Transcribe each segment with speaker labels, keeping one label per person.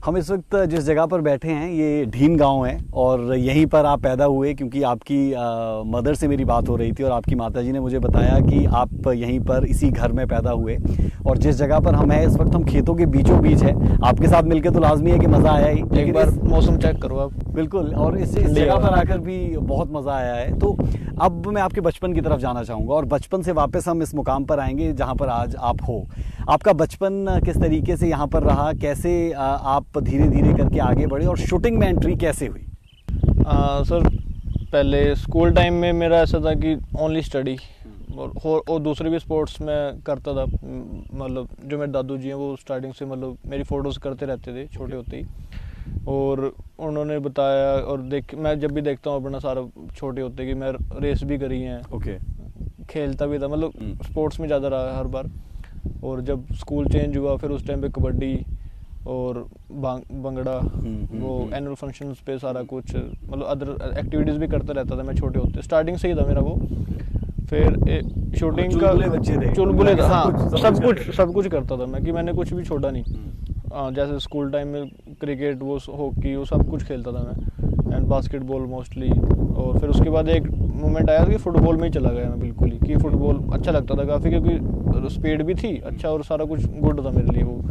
Speaker 1: हम इस वक्त जिस जगह पर बैठे हैं ये ढीन गांव है और यहीं पर आप पैदा हुए, क्योंकि आपकी मदर से मेरी बात हो रही थी और आपकी माताजी ने मुझे बताया कि आप यहीं पर इसी घर में पैदा हुए। और जिस जगह पर हम हैं इस वक्त, हम खेतों के बीचों बीच है। आपके साथ मिलकर तो लाजमी है कि मज़ा आया ही।
Speaker 2: एक बार मौसम चेक करो आप।
Speaker 1: बिल्कुल, और इस जगह पर आकर भी बहुत मज़ा आया है। तो अब मैं आपके बचपन की तरफ जाना चाहूँगा और बचपन से वापस हम इस मुकाम पर आएंगे जहाँ पर आज आप हो। आपका बचपन किस तरीके से यहाँ पर रहा, कैसे आप धीरे धीरे करके आगे बढ़े और शूटिंग में एंट्री कैसे हुई?
Speaker 2: सर पहले स्कूल टाइम में मेरा ऐसा था कि ओनली स्टडी और दूसरे भी स्पोर्ट्स में करता था। मतलब जो मेरे दादू जी हैं वो स्टार्टिंग से मतलब मेरी फ़ोटोज़ करते रहते थे छोटे होते ही, और उन्होंने बताया और मैं जब भी देखता हूँ अपना सारा छोटे होते कि मैं रेस भी करी है। खेलता भी था, मतलब स्पोर्ट्स में ज़्यादा रहा हर बार। और जब स्कूल चेंज हुआ फिर उस टाइम पे कबड्डी और भंगड़ा, वो एनुअल फंक्शंस पे सारा कुछ मतलब अदर एक्टिविटीज़ भी करता रहता था मैं छोटे होते। स्टार्टिंग से ही था मेरा वो। फिर शूटिंग का चुलबुले था, हाँ, सब कुछ करता था मैं, कि मैंने कुछ भी छोड़ा नहीं। जैसे स्कूल टाइम में क्रिकेट, वो हॉकी, वो सब कुछ खेलता था मैं, एंड बास्केटबॉल मोस्टली। और फिर उसके बाद एक मोमेंट आया कि फ़ुटबॉल में ही चला गया मैं बिल्कुल ही, कि फ़ुटबॉल अच्छा लगता था काफ़ी, क्योंकि स्पीड भी थी अच्छा और सारा कुछ गुड था मेरे लिए वो।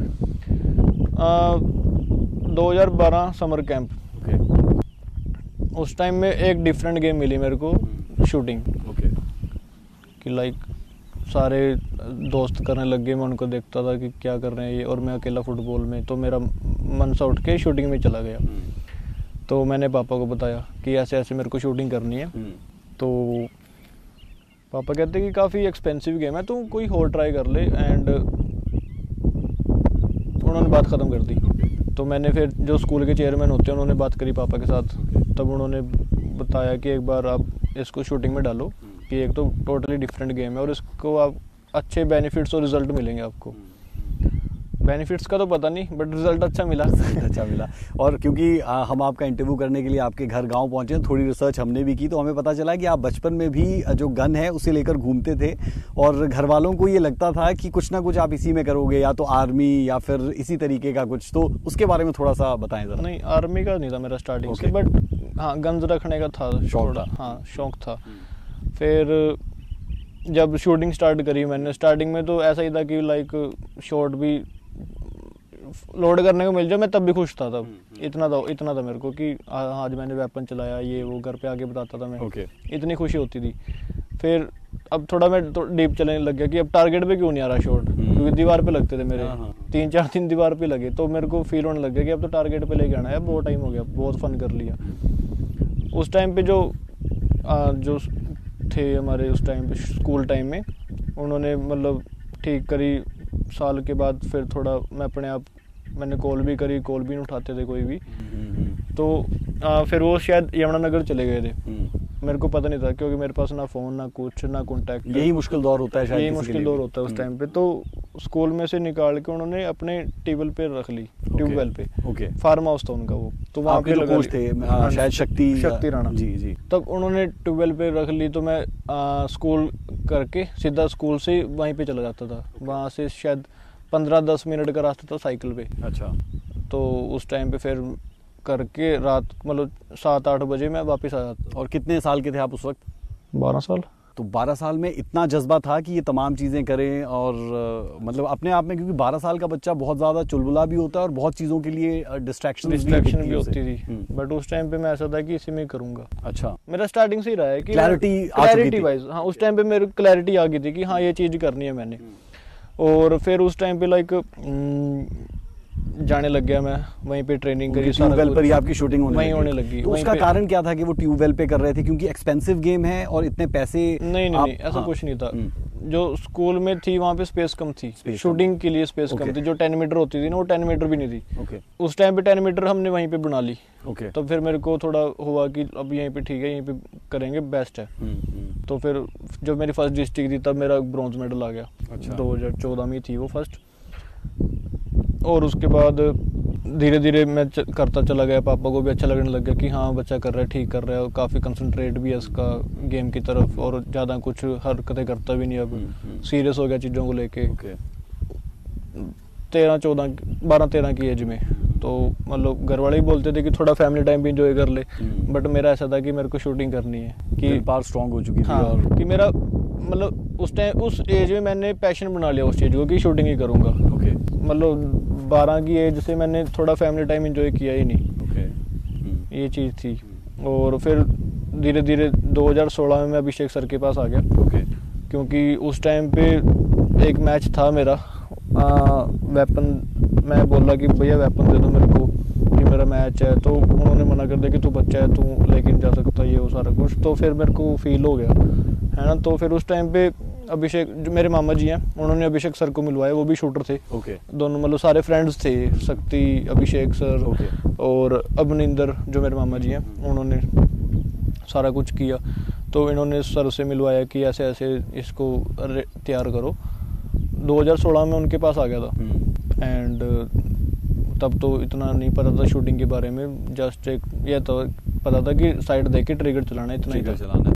Speaker 2: 2012 समर कैंप, उस टाइम में एक डिफरेंट गेम मिली मेरे को, शूटिंग। कि लाइक सारे दोस्त करने लग गए, मैं उनको देखता था कि क्या कर रहे हैं ये, और मैं अकेला फुटबॉल में। तो मेरा मन सा उठ के शूटिंग में चला गया। तो मैंने पापा को बताया कि ऐसे ऐसे मेरे को शूटिंग करनी है। तो पापा कहते कि काफ़ी एक्सपेंसिव गेम है, तू कोई और ट्राई कर ले, एंड उन्होंने बात ख़त्म कर दी। तो मैंने फिर जो स्कूल के चेयरमैन होते हैं उन्होंने बात करी पापा के साथ। तब उन्होंने बताया कि एक बार आप इसको शूटिंग में डालो, कि एक तो टोटली डिफरेंट गेम है और इसको आप अच्छे बेनिफिट्स और रिजल्ट मिलेंगे आपको। बेनिफिट्स का तो पता नहीं, बट रिजल्ट अच्छा मिला।
Speaker 1: अच्छा मिला। और क्योंकि हम आपका इंटरव्यू करने के लिए आपके घर गांव पहुंचे, थोड़ी रिसर्च हमने भी की, तो हमें पता चला कि आप बचपन में भी जो गन है उसे लेकर घूमते थे और घर वालों को ये लगता था कि कुछ ना कुछ आप इसी में करोगे, या तो आर्मी या फिर इसी तरीके का कुछ। तो उसके बारे में थोड़ा सा बताएं जरा।
Speaker 2: नहीं, आर्मी का नहीं था मेरा स्टार्टिंग से, बट हाँ गन्स रखने का था शौक। हाँ शौक था। फिर जब शूटिंग स्टार्ट करी मैंने, स्टार्टिंग में तो ऐसा ही था कि लाइक शॉट भी लोड करने को मिल जाए मैं तब भी खुश था। तब इतना था मेरे को कि आज मैंने वेपन चलाया, ये वो घर पे आके बताता था मैं। इतनी खुशी होती थी। फिर अब थोड़ा मैं तो डीप चलने लग गया कि अब टारगेट पे क्यों नहीं आ रहा शॉट, क्योंकि दीवार पे लगते थे मेरे। 3-4 दिन दीवार पे लगे, तो मेरे को फील होने लग गया कि अब तो टारगेट पे लेके आना है। बहुत टाइम हो गया, बहुत फन कर लिया। उस टाइम पे जो थे हमारे उस टाइम पे स्कूल टाइम में, उन्होंने मतलब ठीक करी। साल के बाद फिर थोड़ा मैं अपने आप, मैंने कॉल भी करी, कॉल भी नहीं उठाते थे कोई भी। तो फिर वो शायद यमुनानगर चले गए थे, मेरे को पता नहीं था, क्योंकि मेरे पास ना फ़ोन ना कुछ ना कॉन्टैक्ट।
Speaker 1: यही मुश्किल दौर होता है शायद,
Speaker 2: यही मुश्किल दौर होता है उस टाइम पे। तो स्कूल में से निकाल के उन्होंने अपने ट्यूबवेल पे रख ली, ट्यूबवेल पे। फार्म हाउस था उनका वो, तो वहाँ पे लगा थे
Speaker 1: शायद शक्ति
Speaker 2: राणा जी। तब उन्होंने ट्यूबवेल पे रख ली, तो मैं स्कूल करके सीधा स्कूल से वहीं पे चला जाता था। वहाँ से शायद 15-10 मिनट का रास्ता था साइकिल पे।
Speaker 1: अच्छा।
Speaker 2: तो उस टाइम पे फिर करके रात मतलब 7-8 बजे मैं वापस आ जाता।
Speaker 1: और कितने साल के थे आप उस वक्त?
Speaker 2: 12 साल।
Speaker 1: तो 12 साल में इतना जज्बा था कि ये तमाम चीज़ें करें, और मतलब अपने आप में, क्योंकि 12 साल का बच्चा बहुत ज़्यादा चुलबुला भी होता है और बहुत चीज़ों के लिए डिस्ट्रैक्शन
Speaker 2: भी होती थी। बट उस टाइम पे मैं ऐसा था कि इसी में करूँगा।
Speaker 1: अच्छा।
Speaker 2: मेरा स्टार्टिंग से ही रहा है कि
Speaker 1: क्लैरिटी
Speaker 2: वाइज, हाँ उस टाइम पे मेरे क्लैरिटी आ गई थी कि हाँ ये चीज़ करनी है मैंने। और फिर उस टाइम पे लाइक जाने लग गया मैं, वहीं पे ट्रेनिंग करी।
Speaker 1: ट्यूबवेल पर ही आपकी शूटिंग
Speaker 2: होने लगी।
Speaker 1: तो उसका कारण क्या था कि वो ट्यूबवेल पे कर रहे थे? क्योंकि एक्सपेंसिव गेम है और इतने पैसे?
Speaker 2: नहीं, ऐसा कुछ नहीं था। जो स्कूल में थी वहाँ पे स्पेस कम थी, शूटिंग के लिए स्पेस कम थी। जो 10 मीटर होती थी ना, वो 10 मीटर भी नहीं थी। उस टाइम पे 10 मीटर हमने वहीं पे बना ली। तो फिर मेरे को थोड़ा हुआ कि अब यहीं पे ठीक है, यहीं पे करेंगे, बेस्ट है। तो फिर जो मेरी फर्स्ट डिस्ट्रिक्ट थी तब मेरा ब्रॉन्ज मेडल आ गया। 2014 में थी वो फर्स्ट। और उसके बाद धीरे धीरे मैं करता चला गया, पापा को भी अच्छा लगने लग गया कि हाँ बच्चा कर रहा है, ठीक कर रहा है, काफ़ी कंसंट्रेट भी है उसका गेम की तरफ, और ज़्यादा कुछ हरकतें करता भी नहीं, अब सीरियस हो गया चीज़ों को लेके। 12-13 की एज में तो मतलब घर वाले ही बोलते थे कि थोड़ा फैमिली टाइम भी इंजॉय कर ले, बट मेरा ऐसा था कि मेरे को शूटिंग करनी है, कि
Speaker 1: पार स्ट्रांग हो चुकी थी।
Speaker 2: हाँ,
Speaker 1: और
Speaker 2: कि मेरा मतलब उस टाइम उस एज में मैंने पैशन बना लिया उस चीज़ को कि शूटिंग ही करूँगा।
Speaker 1: ओके।
Speaker 2: मतलब 12 की एज से मैंने थोड़ा फैमिली टाइम इंजॉय किया ही नहीं।
Speaker 1: ओके।
Speaker 2: ये चीज़ थी। और फिर धीरे धीरे 2016 में मैं अभिषेक सर के पास आ गया।
Speaker 1: ओके।
Speaker 2: क्योंकि उस टाइम पे एक मैच था मेरा, वेपन, मैं बोला कि भैया वेपन दे दो मेरे को, कि मेरा मैच है। तो उन्होंने मना कर दिया कि तू बच्चा है, तू लेके नहीं जा सकता, ये वो सारा कुछ। तो फिर मेरे को फील हो गया, है ना। तो फिर उस टाइम पे अभिषेक, जो मेरे मामा जी हैं, उन्होंने अभिषेक सर को मिलवाया, वो भी शूटर थे।
Speaker 1: ओके।
Speaker 2: दोनों मतलब सारे फ्रेंड्स थे, शक्ति, अभिषेक सर।
Speaker 1: ओके।
Speaker 2: और अभिनिंदर जो मेरे मामा जी हैं, उन्होंने सारा कुछ किया। तो इन्होंने सर से मिलवाया कि ऐसे ऐसे इसको तैयार करो। 2016 में उनके पास आ गया था। एंड तब तो इतना नहीं पता था शूटिंग के बारे में, जस्ट एक ये तो पता था कि साइड देख के ट्रिगर चलाना, इतना ही था।